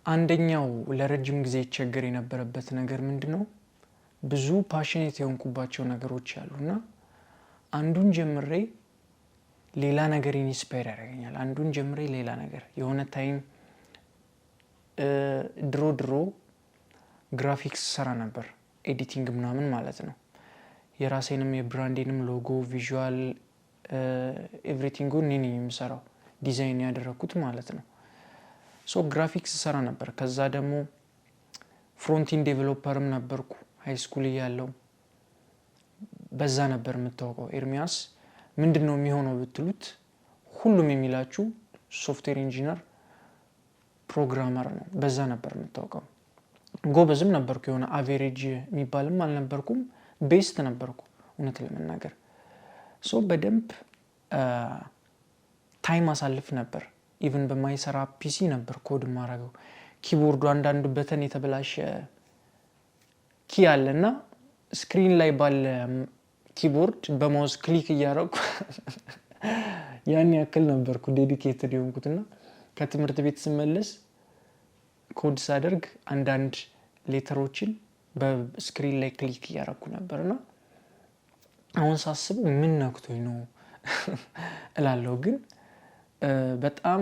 አንደኛው ለረጅም ጊዜ ቸገር የነበረበት ነገር ምንድነው? ብዙ ፓሽኔት የሆንኩባቸው ነገሮች አሉና አንዱን ጀምሬ ሌላ ነገር ኢንስፓየር ያደርገኛል። አንዱን ጀምሬ ሌላ ነገር የሆነ ታይም ድሮ ግራፊክስ ሰራ ነበር፣ ኤዲቲንግ ምናምን ማለት ነው። የራሴንም የብራንዴንም ሎጎ ቪዥዋል ኤቭሪቲንጉን እኔ ነኝ የምሰራው፣ ዲዛይን ያደረኩት ማለት ነው። ሶ ግራፊክስ ሰራ ነበር። ከዛ ደግሞ ፍሮንት ኢንድ ዴቨሎፐርም ነበርኩ ሃይ ስኩል እያለሁ። በዛ ነበር የምታውቀው ኤርሚያስ ምንድነው የሚሆነው ብትሉት ሁሉም የሚላችሁ ሶፍትዌር ኢንጂነር ፕሮግራመር ነው። በዛ ነበር የምታውቀው። ጎበዝም ነበርኩ፣ የሆነ አቬሬጅ የሚባልም አልነበርኩም፣ ቤስት ነበርኩ እውነት ለመናገር። ሶ በደንብ ታይም አሳልፍ ነበር። ኢቭን በማይሰራ ፒሲ ነበር ኮድ ማረገው። ኪቦርዱ አንዳንድ በተን የተበላሸ ኪ አለና ስክሪን ላይ ባለ ኪቦርድ በማውስ ክሊክ እያረኩ ያን ያክል ነበርኩ ዴዲኬትድ የሆንኩትና ከትምህርት ቤት ስመለስ ኮድ ሳደርግ አንዳንድ ሌተሮችን በስክሪን ላይ ክሊክ እያረኩ ነበርና አሁን ሳስበው ምን ነክቶኝ ነው እላለሁ። ግን በጣም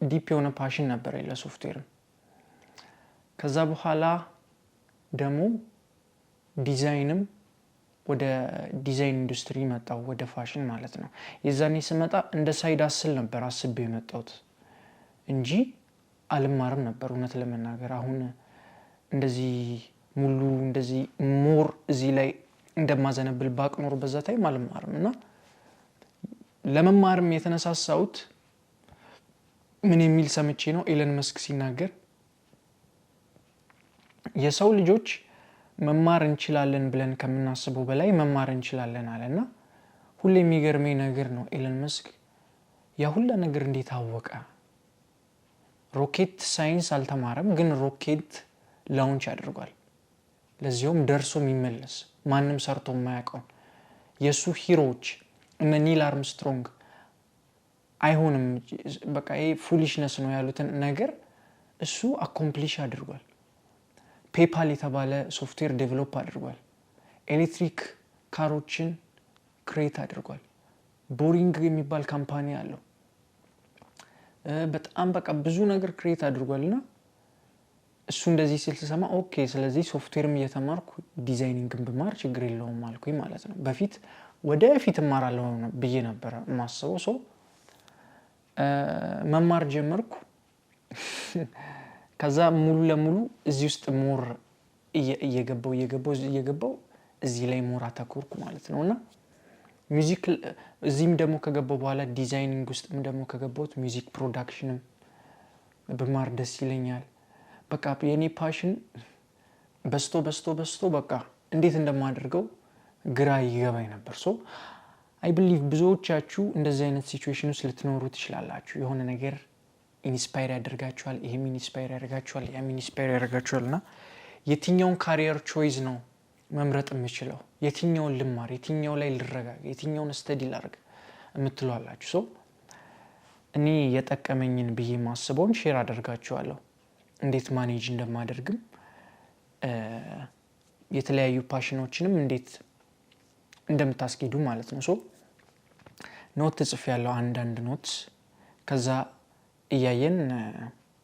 ዲፕ የሆነ ፓሽን ነበር ለሶፍትዌር። ከዛ በኋላ ደግሞ ዲዛይንም ወደ ዲዛይን ኢንዱስትሪ መጣው፣ ወደ ፋሽን ማለት ነው። የዛኔ ስመጣ እንደ ሳይድ አስል ነበር አስቤ የመጣሁት እንጂ አልማርም ነበር እውነት ለመናገር። አሁን እንደዚህ ሙሉ እንደዚህ ሞር እዚህ ላይ እንደማዘነብል ባቅኖር በዛ ታይም አልማርም። እና ለመማርም የተነሳሳሁት ምን የሚል ሰምቼ ነው? ኤለን መስክ ሲናገር የሰው ልጆች መማር እንችላለን ብለን ከምናስበው በላይ መማር እንችላለን አለና ሁሌ የሚገርመኝ ነገር ነው። ኤለን መስክ ያ ሁሉ ነገር እንዴት አወቀ? ሮኬት ሳይንስ አልተማረም፣ ግን ሮኬት ላውንች አድርጓል። ለዚያውም ደርሶ የሚመለስ ማንም ሰርቶ የማያውቀው የሱ ሂሮዎች እነ ኒል አርምስትሮንግ አይሆንም በቃ ይሄ ፉሊሽነስ ነው ያሉትን ነገር እሱ አኮምፕሊሽ አድርጓል። ፔፓል የተባለ ሶፍትዌር ዴቨሎፕ አድርጓል። ኤሌክትሪክ ካሮችን ክሬት አድርጓል። ቦሪንግ የሚባል ካምፓኒ አለው። በጣም በቃ ብዙ ነገር ክሬት አድርጓልና እሱ እንደዚህ ሲል ተሰማ ኦኬ፣ ስለዚህ ሶፍትዌርም እየተማርኩ ዲዛይኒንግን ብማር ችግር የለውም አልኩኝ ማለት ነው። በፊት ወደፊት እማራለሁ ብዬ ነበር ማስበው። ሶ መማር ጀመርኩ። ከዛ ሙሉ ለሙሉ እዚህ ውስጥ ሞር እየገባው እዚህ ላይ ሞር አተኮርኩ ማለት ነውና ሚውዚክ እዚህም ደግሞ ከገባው በኋላ ዲዛይኒንግ ውስጥም ደግሞ ከገባሁት ሚውዚክ ፕሮዳክሽንም ብማር ደስ ይለኛል። በቃ የኔ ፓሽን በስቶ በቃ እንዴት እንደማደርገው ግራ ይገባኝ ነበር። ሶ አይ ቢሊቭ ብዙዎቻችሁ እንደዚህ አይነት ሲቹዌሽን ውስጥ ልትኖሩ ትችላላችሁ። የሆነ ነገር ኢንስፓየር ያደርጋችኋል፣ ይሄም ኢንስፓየር ያደርጋችኋል፣ ያም ኢንስፓየር ያደርጋችኋልና የትኛውን ካሪየር ቾይስ ነው መምረጥ የምችለው? የትኛውን ልማር፣ የትኛው ላይ ልረጋጋ፣ የትኛውን ስተዲ ላድርግ የምትሏላችሁ። ሶ እኔ የጠቀመኝን ብዬ ማስበውን ሼር አደርጋችኋለሁ፣ እንዴት ማኔጅ እንደማደርግም የተለያዩ ፓሽኖችንም እንዴት እንደምታስኬዱ ማለት ነው። ሶ ኖት ጽፍ ያለው አንዳንድ ኖትስ ከዛ እያየን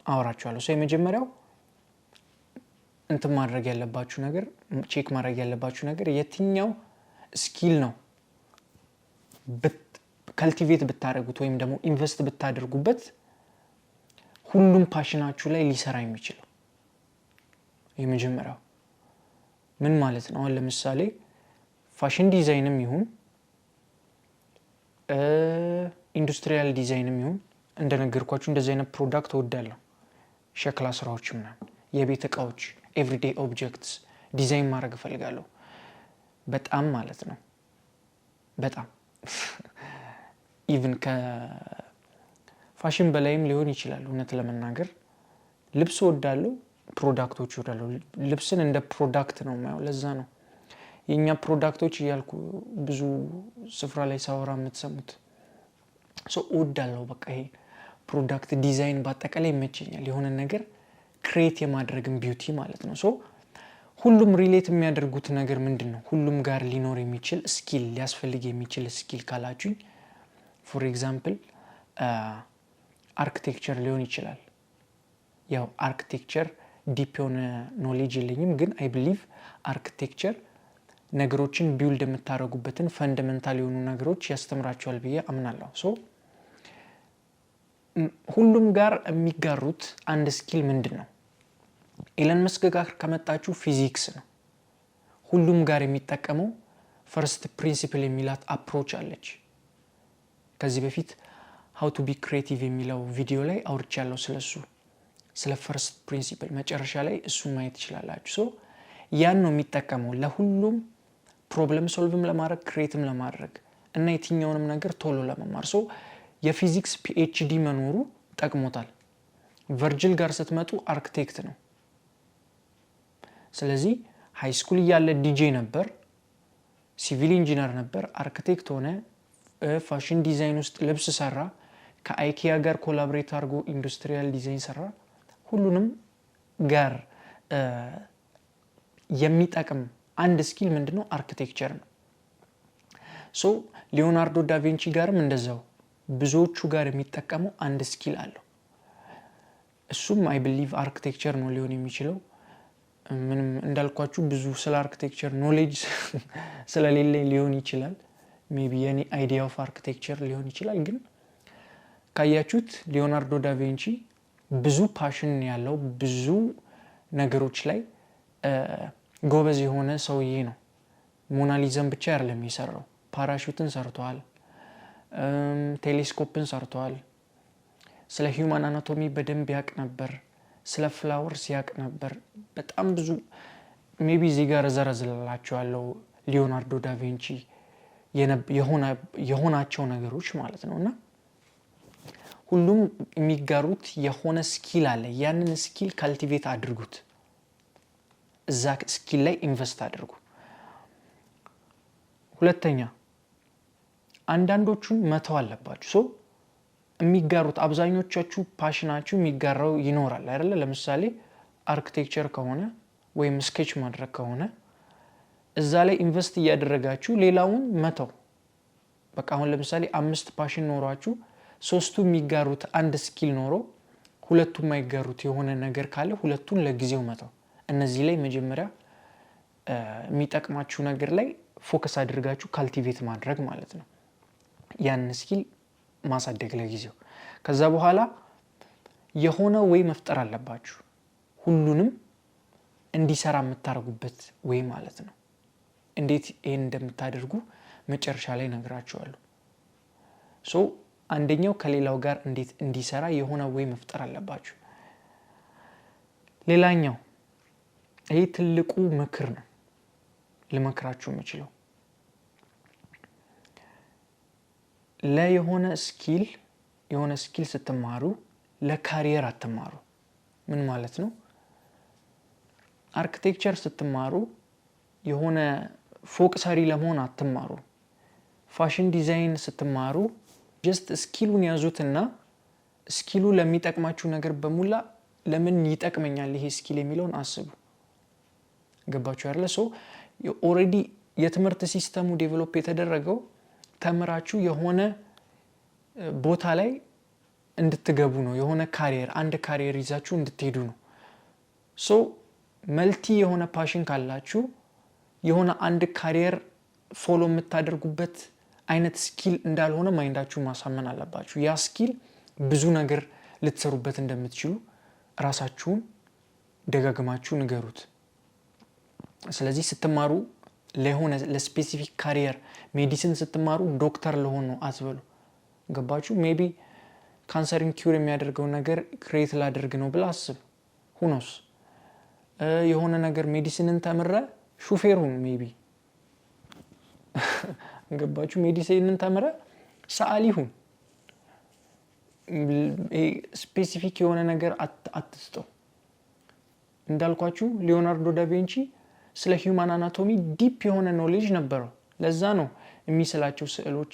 አወራችኋለሁ። ሶ የመጀመሪያው እንትን ማድረግ ያለባችሁ ነገር ቼክ ማድረግ ያለባችሁ ነገር የትኛው ስኪል ነው ካልቲቬት ብታደርጉት ወይም ደግሞ ኢንቨስት ብታደርጉበት ሁሉም ፓሽናችሁ ላይ ሊሰራ የሚችለው። የመጀመሪያው ምን ማለት ነው? ለምሳሌ ፋሽን ዲዛይንም ይሁን ኢንዱስትሪያል ዲዛይንም ይሁን እንደነገርኳችሁ እንደዚህ አይነት ፕሮዳክት እወዳለሁ። ሸክላ ስራዎች ምናምን፣ የቤት እቃዎች፣ ኤቭሪዴይ ኦብጀክትስ ዲዛይን ማድረግ እፈልጋለሁ በጣም ማለት ነው። በጣም ኢቭን ከፋሽን በላይም ሊሆን ይችላል። እውነት ለመናገር ልብስ እወዳለሁ፣ ፕሮዳክቶች እወዳለሁ። ልብስን እንደ ፕሮዳክት ነው የማየው። ለዛ ነው የኛ ፕሮዳክቶች እያልኩ ብዙ ስፍራ ላይ ሳወራ የምትሰሙት። ሶ እወዳለሁ በቃ ይሄ ፕሮዳክት ዲዛይን በአጠቃላይ ይመቸኛል። የሆነ ነገር ክሬት የማድረግም ቢዩቲ ማለት ነው። ሶ ሁሉም ሪሌት የሚያደርጉት ነገር ምንድነው? ሁሉም ጋር ሊኖር የሚችል ስኪል ሊያስፈልግ የሚችል ስኪል ካላችሁኝ ፎር ኤግዛምፕል አርኪቴክቸር ሊሆን ይችላል። ያው አርኪቴክቸር ዲፕ የሆነ ኖሌጅ የለኝም፣ ግን አይ ቢሊቭ አርኪቴክቸር ነገሮችን ቢውልድ የምታደርጉበትን ፈንዳሜንታል የሆኑ ነገሮች ያስተምራቸዋል ብዬ አምናለሁ። ሶ ሁሉም ጋር የሚጋሩት አንድ ስኪል ምንድነው? ኢለን መስክ ጋር ከመጣችሁ ፊዚክስ ነው። ሁሉም ጋር የሚጠቀመው ፈርስት ፕሪንሲፕል የሚላት አፕሮች አለች። ከዚህ በፊት how to be creative የሚለው ቪዲዮ ላይ አውርቻለሁ ስለሱ፣ ስለ ፈርስት ፕሪንሲፕል መጨረሻ ላይ እሱን ማየት ትችላላችሁ። ሶ ያን ነው የሚጠቀመው ለሁሉም ፕሮብለም ሶልቭም ለማድረግ ክሬትም ለማድረግ እና የትኛውንም ነገር ቶሎ ለመማር። ሶ የፊዚክስ ፒኤችዲ መኖሩ ጠቅሞታል። ቨርጅል ጋር ስትመጡ አርኪቴክት ነው። ስለዚህ ሃይ ስኩል እያለ ዲጄ ነበር፣ ሲቪል ኢንጂነር ነበር፣ አርኪቴክት ሆነ፣ ፋሽን ዲዛይን ውስጥ ልብስ ሰራ፣ ከአይኪያ ጋር ኮላቦሬት አድርጎ ኢንዱስትሪያል ዲዛይን ሰራ። ሁሉንም ጋር የሚጠቅም አንድ ስኪል ምንድነው? አርኪቴክቸር ነው። ሶ ሊዮናርዶ ዳቪንቺ ጋርም እንደዛው ብዙዎቹ ጋር የሚጠቀመው አንድ ስኪል አለው። እሱም አይ ቢሊቭ አርኪቴክቸር ነው ሊሆን የሚችለው። ምንም እንዳልኳችሁ ብዙ ስለ አርኪቴክቸር ኖሌጅ ስለሌለኝ ሊሆን ይችላል። ሜቢ የኔ አይዲያ ኦፍ አርኪቴክቸር ሊሆን ይችላል። ግን ካያችሁት ሊዮናርዶ ዳቪንቺ ብዙ ፓሽን ያለው ብዙ ነገሮች ላይ ጎበዝ የሆነ ሰውዬ ነው። ሞናሊዛን ብቻ አይደለም የሰራው፣ ፓራሹትን ሰርቷል፣ ቴሌስኮፕን ሰርቷል። ስለ ሂውማን አናቶሚ በደንብ ያቅ ነበር፣ ስለ ፍላወርስ ያቅ ነበር። በጣም ብዙ ሜቢ እዚህ ጋር ዘረዝላችኋለሁ ሊዮናርዶ ዳቪንቺ የሆናቸው ነገሮች ማለት ነው። እና ሁሉም የሚጋሩት የሆነ ስኪል አለ። ያንን ስኪል ካልቲቬት አድርጉት፣ እዛ ስኪል ላይ ኢንቨስት አድርጉ። ሁለተኛ አንዳንዶቹን መተው አለባችሁ። ሶ የሚጋሩት አብዛኞቻችሁ ፓሽናችሁ የሚጋራው ይኖራል አይደለ? ለምሳሌ አርኪቴክቸር ከሆነ ወይም ስኬች ማድረግ ከሆነ እዛ ላይ ኢንቨስት እያደረጋችሁ ሌላውን መተው። በቃ አሁን ለምሳሌ 5 ፓሽን ኖሯችሁ 3ቱ የሚጋሩት አንድ ስኪል ኖሮ 2ቱ የማይጋሩት የሆነ ነገር ካለ 2ቱን ለጊዜው መተው። እነዚህ ላይ መጀመሪያ የሚጠቅማችሁ ነገር ላይ ፎከስ አድርጋችሁ ካልቲቬት ማድረግ ማለት ነው። ያን ስኪል ማሳደግ ለጊዜው። ከዛ በኋላ የሆነ ወይ መፍጠር አለባችሁ፣ ሁሉንም እንዲሰራ የምታደርጉበት ወይ ማለት ነው። እንዴት ይሄን እንደምታደርጉ መጨረሻ ላይ ነግራችኋለሁ። ሶ አንደኛው ከሌላው ጋር እንዴት እንዲሰራ የሆነ ወይ መፍጠር አለባችሁ። ሌላኛው ይሄ ትልቁ ምክር ነው ልመክራችሁ የምችለው፣ ለየሆነ ስኪል ስትማሩ ለካሪየር አትማሩ። ምን ማለት ነው? አርኪቴክቸር ስትማሩ የሆነ ፎቅ ሰሪ ለመሆን አትማሩ። ፋሽን ዲዛይን ስትማሩ ጀስት ስኪሉን ያዙትና ስኪሉ ለሚጠቅማችሁ ነገር በሙላ ለምን ይጠቅመኛል ይሄ ስኪል የሚለውን አስቡ። ገባችሁ አይደለ? ሶ ኦሬዲ የትምህርት ሲስተሙ ዴቨሎፕ የተደረገው ተምራችሁ የሆነ ቦታ ላይ እንድትገቡ ነው። የሆነ ካሪየር አንድ ካሪየር ይዛችሁ እንድትሄዱ ነው። ሶ መልቲ የሆነ ፓሽን ካላችሁ የሆነ አንድ ካሪየር ፎሎ የምታደርጉበት አይነት ስኪል እንዳልሆነ ማይንዳችሁ ማሳመን አለባችሁ። ያ ስኪል ብዙ ነገር ልትሰሩበት እንደምትችሉ ራሳችሁን ደጋግማችሁ ንገሩት። ስለዚህ ስትማሩ ለሆነ ለስፔሲፊክ ካሪየር ሜዲሲን ስትማሩ ዶክተር ለሆን ነው አትበሉ። ገባችሁ? ሜቢ ካንሰርን ኪውር የሚያደርገው ነገር ክሬት ላደርግ ነው ብላ አስብ። ሁኖስ የሆነ ነገር ሜዲሲንን ተምረ ሹፌሩን ሜቢ ገባችሁ? ሜዲሲንን ተምረ ሰዓሊ ሁን። ስፔሲፊክ የሆነ ነገር አትስጠው። እንዳልኳችሁ ሊዮናርዶ ዳቪንቺ ስለ ሂውማን አናቶሚ ዲፕ የሆነ ኖሌጅ ነበረው። ለዛ ነው የሚስላቸው ስዕሎች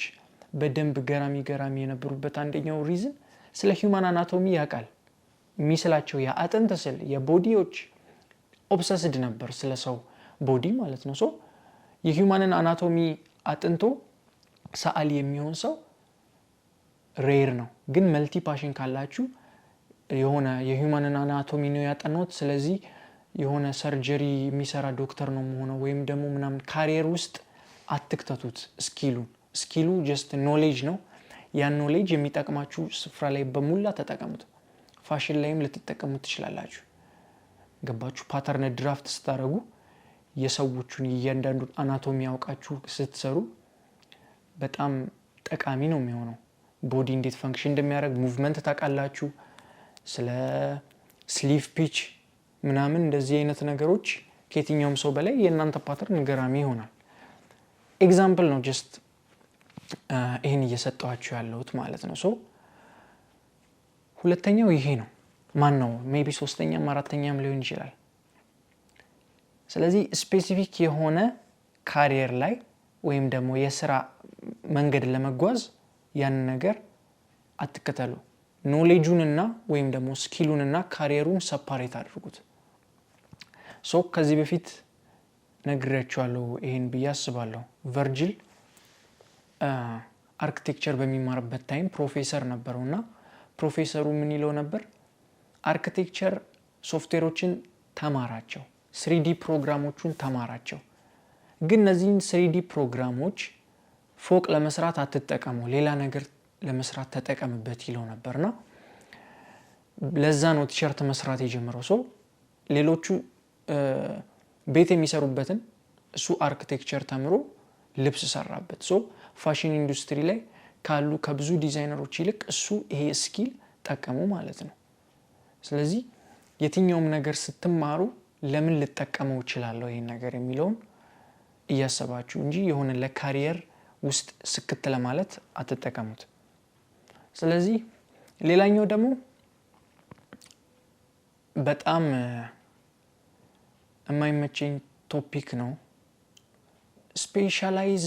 በደንብ ገራሚ የነበሩበት አንደኛው ሪዝን ስለ ሂውማን አናቶሚ ያውቃል የሚስላቸው የአጥንት ስል የቦዲዎች ኦብሰስድ ነበር ስለ ሰው ቦዲ ማለት ነው ሶ የሂውማንን አናቶሚ አጥንቶ ሰዓሊ የሚሆን ሰው ሬር ነው ግን መልቲ ፓሽን ካላችሁ የሆነ የሂውማንን አናቶሚ ነው ያጠናሁት ስለዚህ የሆነ ሰርጀሪ የሚሰራ ዶክተር ነው መሆነው ወይም ደግሞ ምናምን ካሪየር ውስጥ አትክተቱት ስኪሉ ጀስት ኖሌጅ ነው ያን ኖሌጅ የሚጠቅማችሁ ስፍራ ላይ በሙላ ተጠቀሙት ፋሽን ላይም ልትጠቀሙት ትችላላችሁ ገባችሁ ፓተርን ድራፍት ስታረጉ የሰዎቹን እያንዳንዱን አናቶሚ ያውቃችሁ ስትሰሩ በጣም ጠቃሚ ነው የሚሆነው ቦዲ እንዴት ፈንክሽን እንደሚያደርግ ሙቭመንት ታውቃላችሁ ስለ ስሊቭ ፒች ምናምን እንደዚህ አይነት ነገሮች ከየትኛውም ሰው በላይ የእናንተ ፓተርን ገራሚ ይሆናል ኤግዛምፕል ነው ጀስት ይሄን እየሰጠኋችሁ ያለሁት ማለት ነው ሶ ሁለተኛው ይሄ ነው ማን ነው ሜቢ ሶስተኛም አራተኛም ሊሆን ይችላል ስለዚህ ስፔሲፊክ የሆነ ካሪየር ላይ ወይም ደግሞ የሥራ መንገድ ለመጓዝ ያን ነገር አትከተሉ ኖሌጁንና ወይም ደግሞ ስኪሉንና ካሪየሩን ሰፓሬት አድርጉት ሶ ከዚህ በፊት ነግሬያችኋለሁ ይሄን ብዬ አስባለሁ ቨርጂል አርኪቴክቸር በሚማርበት ታይም ፕሮፌሰር ነበርውና ፕሮፌሰሩ ምን ይለው ነበር አርኪቴክቸር ሶፍትዌሮችን ተማራቸው 3D ፕሮግራሞችን ተማራቸው ግን እነዚህን 3D ፕሮግራሞች ፎቅ ለመስራት አትጠቀሙ ሌላ ነገር ለመስራት ተጠቀምበት ይለው ነበርና ለዛ ነው ቲሸርት መስራት የጀመረው ሶ ሌሎቹ ቤት የሚሰሩበትን እሱ አርኪቴክቸር ተምሮ ልብስ ሰራበት ሶ ፋሽን ኢንዱስትሪ ላይ ካሉ ከብዙ ዲዛይነሮች ይልቅ እሱ ይሄ ስኪል ጠቀሙ ማለት ነው ስለዚህ የትኛውም ነገር ስትማሩ ለምን ልጠቀመው ይችላል ይሄን ነገር የሚለውን እያሰባችሁ እንጂ የሆነ ለካሪየር ውስጥ ስክት ለማለት አትጠቀሙት ስለዚህ ሌላኛው ደግሞ በጣም የማይመቸኝ ቶፒክ ነው ስፔሻላይዝ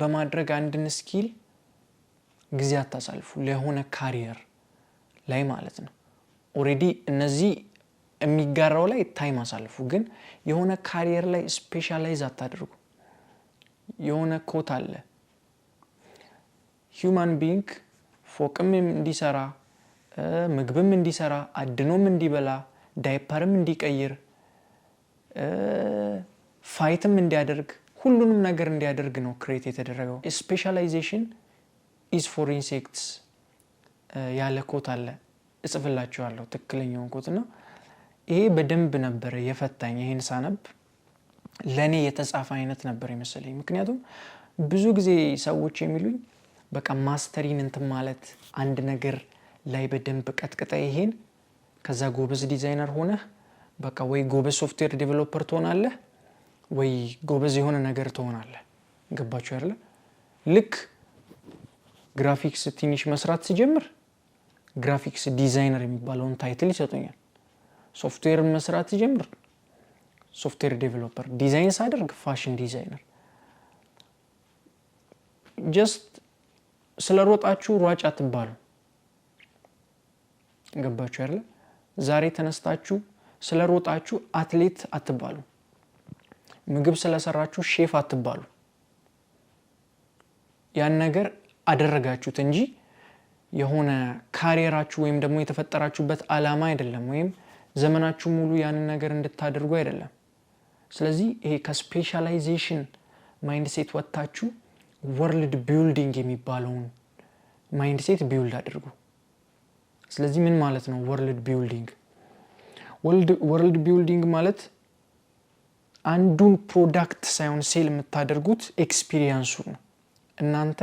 በማድረግ አንድን ስኪል ጊዜ አታሳልፉ ለሆነ ካሪየር ላይ ማለት ነው ኦሬዲ እነዚህ የሚጋራው ላይ ታይም አሳልፉ ግን የሆነ ካሪየር ላይ ስፔሻላይዝ አታድርጉ የሆነ ኮት አለ ሂውማን ቢንግ ፎቅም እንዲሰራ ምግብም እንዲሰራ አድኖም እንዲበላ ዳይፐርም እንዲቀይር ፋይትም እንዲያደርግ ሁሉንም ነገር እንዲያደርግ ነው ክሬት የተደረገው ስፔሻላይዜሽን ኢዝ ፎር ኢንሴክትስ ያለ ኮት አለ እጽፍላችኋለሁ ትክክለኛውን ኮትና ይሄ በደንብ ነበር የፈታኝ ይሄን ሳነብ ለኔ የተጻፈ አይነት ነበር ይመስለኝ ምክንያቱም ብዙ ጊዜ ሰዎች የሚሉኝ በቃ ማስተሪን እንትን ማለት አንድ ነገር ላይ በደንብ ቀጥቅጠ ይሄን ከዛ ጎበዝ ዲዛይነር ሆነ በቃ ወይ ጎበዝ ሶፍትዌር ዴቨሎፐር ትሆናለህ ወይ ጎበዝ የሆነ ነገር ትሆናለህ ገባችሁ አይደል ልክ ግራፊክስ ትንሽ መስራት ሲጀምር ግራፊክስ ዲዛይነር የሚባለውን ታይትል ይሰጡኛል ሶፍትዌር መስራት ሲጀምር ሶፍትዌር ዴቨሎፐር ዲዛይን ሳደርግ ፋሽን ዲዛይነር ጀስት ስለሮጣችሁ ሯጭ አትባሉ ገባችሁ አይደል ዛሬ ተነስታችሁ ስለሮጣችሁ አትሌት አትባሉ ምግብ ስለሰራችሁ ሼፍ አትባሉ ያን ነገር አደረጋችሁት እንጂ የሆነ ካሪየራችሁ ወይም ደግሞ የተፈጠራችሁበት ዓላማ አይደለም ወይም ዘመናችሁ ሙሉ ያን ነገር እንድታደርጉ አይደለም ስለዚህ ይሄ ከስፔሻላይዜሽን ማይንድሴት ወጣችሁ ወርልድ ቢልዲንግ የሚባለውን ማይንድሴት ቢልድ አድርጉ ስለዚህ ምን ማለት ነው ወርልድ ቢልዲንግ ማለት አንዱን ፕሮዳክት ሳይሆን ሴል የምታደርጉት ኤክስፒሪየንሱ ነው እናንተ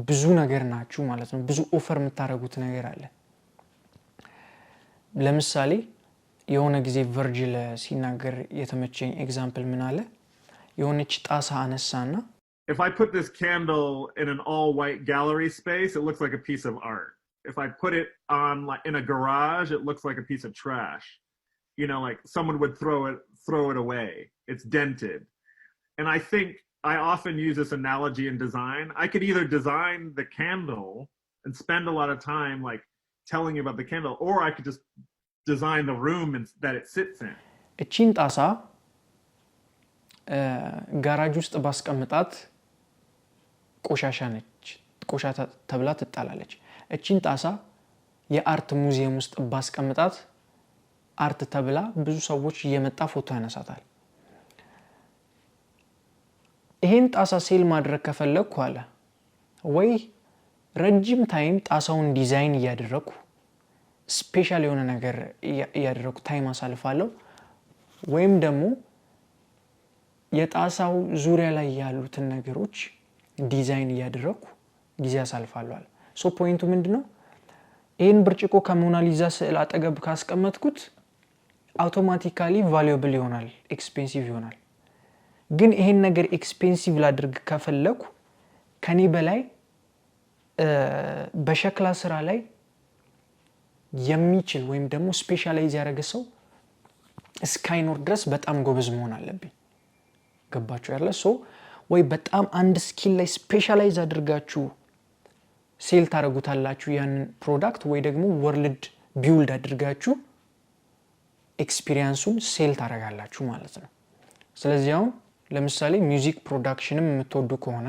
ብዙ ነገር ናችሁ ማለት ነው ብዙ ኦፈር የምታደርጉት ነገር አለ ለምሳሌ የሆነ ጊዜ ቨርጂል ሲናገር የተመቸኝ ኤግዛምፕል ምን አለ የሆነች ጣሳ አነሳና If I put this candle in an all white gallery space it looks like a piece of art if I put it on like in a garage it looks like a piece of trash you know like someone would throw it away it's dented and I think I often use this analogy in design I could either design the candle and spend a lot of time like telling you about the candle, or I could just design the room and that it sits in. እቺን ጣሳ ጋራጅ ውስጥ ባስቀምጣት ቆሻሻ ነች፣ ቆሻሻ ተብላ ትጣላለች። እቺን ጣሳ የአርት ሙዚየም ውስጥ ባስቀምጣት አርት ተብላ ብዙ ሰዎች እየመጣ ፎቶ ያነሳታል። ይሄን ጣሳ ሴል ማድረግ ከፈለኩ አለ ወይ ረጅም ታይም ጣሳውን ዲዛይን ያደረኩ ስፔሻል የሆነ ነገር ያደረኩ ታይም አሳልፋለሁ፣ ወይም ደግሞ የጣሳው ዙሪያ ላይ ያሉትን ነገሮች ዲዛይን ያደረኩ ጊዜ አሳልፋለሁ። ሶ ፖይንቱ ምንድነው? ይሄን ብርጭቆ ከሞናሊዛ ስዕል አጠገብ ካስቀመጥኩት አውቶማቲካሊ ቫልዩብል ይሆናል፣ ኤክስፔንሲቭ ይሆናል። ግን ይሄን ነገር ኤክስፔንሲቭ ላድርግ ከፈለኩ ከኔ በላይ በሸክላ ስራ ላይ የሚችል ወይም ደግሞ ስፔሻላይዝ ያደረገ ሰው እስካይኖር ድረስ በጣም ጎበዝ መሆን አለብኝ። ገባችሁ ያለ ሶ ወይ በጣም አንድ ስኪል ላይ ስፔሻላይዝ አድርጋችሁ ሴል ታረጉታላችሁ ያንን ፕሮዳክት፣ ወይ ደግሞ ወርልድ ቢውልድ አድርጋችሁ ኤክስፒሪየንሱን ሴል ታረጋላችሁ ማለት ነው። ስለዚህ አሁን ለምሳሌ ሚውዚክ ፕሮዳክሽንም የምትወዱ ከሆነ፣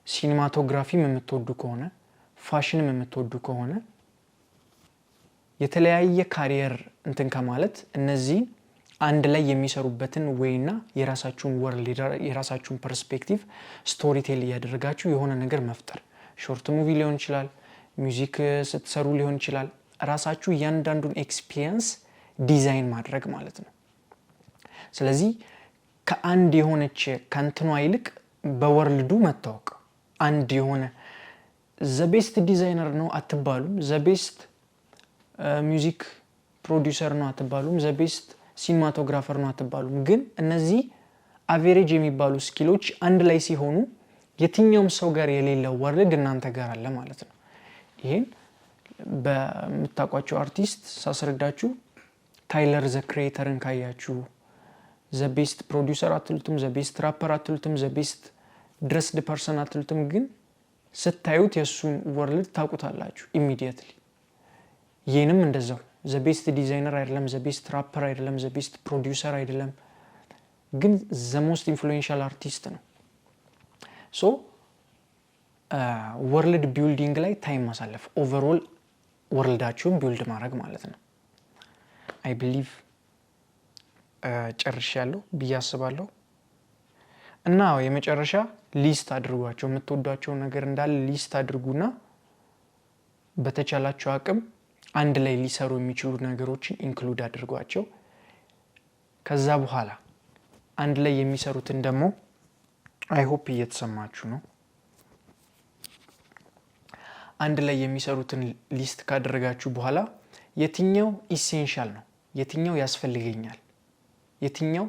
ሲኒማቶግራፊም የምትወዱ ከሆነ፣ ፋሽንም የምትወዱ ከሆነ የተለያየ ካሪየር እንትን ከማለት እነዚህ አንድ ላይ የሚሰሩበትን ወይና የራሳችሁን ወርልድ የራሳችሁን ፐርስፔክቲቭ ስቶሪ ቴል ያደርጋችሁ የሆነ ነገር መፍጠር፣ ሾርት ሙቪ ሊሆን ይችላል፣ ሚውዚክ ስትሰሩ ሊሆን ይችላል። ራሳችሁ እያንዳንዱን ኤክስፒሪየንስ ዲዛይን ማድረግ ማለት ነው። ስለዚህ ከአንድ የሆነች ከንትኗ ይልቅ በወርልዱ መታወቅ፣ አንድ የሆነ ዘቤስት ዲዛይነር ነው አትባሉም፣ ዘቤስት ሚውዚክ ፕሮዲዩሰር ነው አትባሉም፣ ዘቤስት ሲኒማቶግራፈር ነው አትባሉም። ግን እነዚህ አቬሬጅ የሚባሉ ስኪሎች አንድ ላይ ሲሆኑ የትኛውም ሰው ጋር የሌለው ወርልድ እናንተ ጋር አለ ማለት ነው። ይሄን በምታውቋቸው አርቲስት ሳስረዳችሁ ታይለር ዘ ክሬተርን ካያችሁ ዘቤስት ፕሮዲዩሰር አትሉትም፣ ዘቤስት ራፐር አትሉትም፣ ዘቤስት ድረስድ ፐርሰን አትሉትም። ግን ስታዩት የሱን ወርልድ ታውቁታላችሁ ኢሚዲየትሊ። ይሄንም እንደዛው ዘቤስት ዲዛይነር አይደለም፣ ዘቤስት ራፐር አይደለም፣ ዘቤስት ፕሮዲዩሰር አይደለም፣ ግን ዘሞስት ኢንፍሉዌንሻል አርቲስት ነው። ሶ ወርልድ ቢልዲንግ ላይ ታይም ማሳለፍ፣ ኦቨርኦል ወርልዳችሁን ቢልድ ማድረግ ማለት ነው። አይ ቢሊቭ ጨርሻለሁ ብዬ አስባለሁ። እና የመጨረሻ ሊስት አድርጓቸው፣ የምትወዷቸው ነገር እንዳለ ሊስት አድርጉና በተቻላቸው አቅም አንድ ላይ ሊሰሩ የሚችሉ ነገሮችን ኢንክሉድ አድርጓቸው። ከዛ በኋላ አንድ ላይ የሚሰሩትን ደግሞ አይ ሆፕ እየተሰማችሁ ነው። አንድ ላይ የሚሰሩትን ሊስት ካደረጋችሁ በኋላ የትኛው ኢሴንሻል ነው፣ የትኛው ያስፈልገኛል፣ የትኛው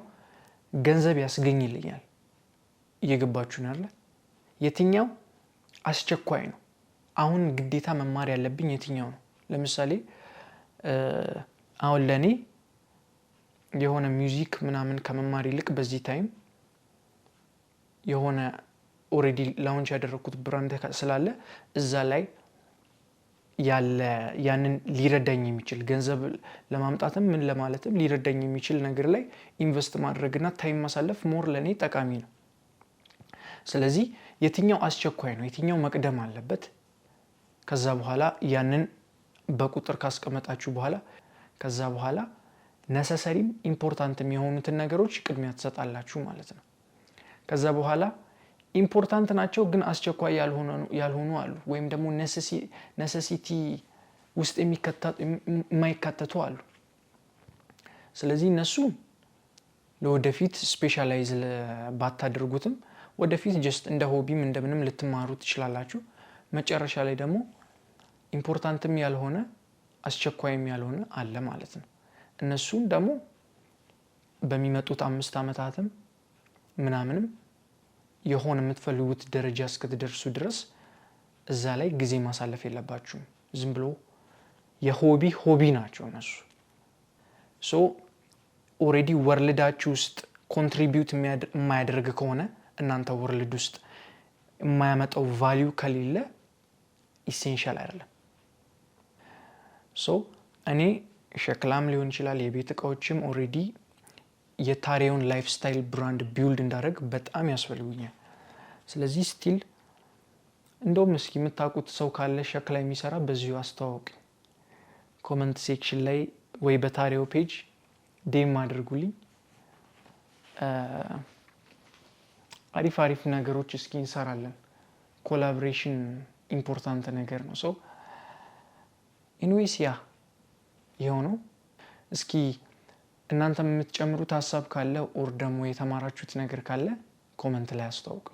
ገንዘብ ያስገኝልኛል፣ እየገባችሁ ነው አይደል? የትኛው አስቸኳይ ነው፣ አሁን ግዴታ መማር ያለብኝ የትኛው ነው። ለምሳሌ አሁን ለኔ የሆነ ሚውዚክ ምናምን ከመማር ይልቅ በዚህ ታይም የሆነ ኦሬዲ ላውንች ያደረኩት ብራንድ ስላለ እዛ ላይ ያለ ያንን ሊረዳኝ የሚችል ገንዘብ ለማምጣትም ምን ለማለትም ሊረዳኝ የሚችል ነገር ላይ ኢንቨስት ማድረግና ታይም ማሳለፍ ሞር ለኔ ጠቃሚ ነው። ስለዚህ የትኛው አስቸኳይ ነው፣ የትኛው መቅደም አለበት፣ ከዛ በኋላ ያንን በቁጥር ካስቀመጣችሁ በኋላ ከዛ በኋላ ነሰሰሪም ኢምፖርታንትም የሆኑትን ነገሮች ቅድሚያ ትሰጣላችሁ ማለት ነው። ከዛ በኋላ ኢምፖርታንት ናቸው ግን አስቸኳይ ያልሆኑ አሉ፣ ወይም ደግሞ ነሰሲቲ ውስጥ የማይካተቱ አሉ። ስለዚህ እነሱ ለወደፊት ስፔሻላይዝ ባታደርጉትም ወደፊት ጀስት እንደ ሆቢም እንደምንም ልትማሩ ትችላላችሁ። መጨረሻ ላይ ደግሞ ኢምፖርታንትም ያልሆነ አስቸኳይም ያልሆነ አለ ማለት ነው። እነሱን ደግሞ በሚመጡት 5 ዓመታትም ምናምንም የሆነ የምትፈልጉት ደረጃ እስክትደርሱ ድረስ እዛ ላይ ጊዜ ማሳለፍ የለባችሁም። ዝም ብሎ የሆቢ ናቸው እነሱ። ሶ ኦሬዲ ወርልዳችሁ ውስጥ ኮንትሪቢዩት የማያደርግ ከሆነ እናንተ ወርልድ ውስጥ የማያመጣው ቫልዩ ከሌለ ኢሴንሻል አይደለም። ሶ እኔ ሸክላም ሊሆን ይችላል የቤት እቃዎችም ኦሬዲ የታሪውን ላይፍ ስታይል ብራንድ ቢልድ እንዳደረግ በጣም ያስፈልጉኛል። ስለዚህ ስቲል እንደውም እስኪ የምታውቁት ሰው ካለ ሸክላ የሚሰራ በዚሁ አስተዋውቅ ኮመንት ሴክሽን ላይ ወይ በታሪው ፔጅ ዴም አድርጉልኝ። አሪፍ ነገሮች እስኪ እንሰራለን። ኮላቦሬሽን ኢምፖርታንት ነገር ነው። ሶ ኢንዌይስ የሆነው እስኪ እናንተም የምትጨምሩት ሀሳብ ካለ ኦር ደግሞ የተማራችሁት ነገር ካለ ኮመንት ላይ አስተዋውቁ።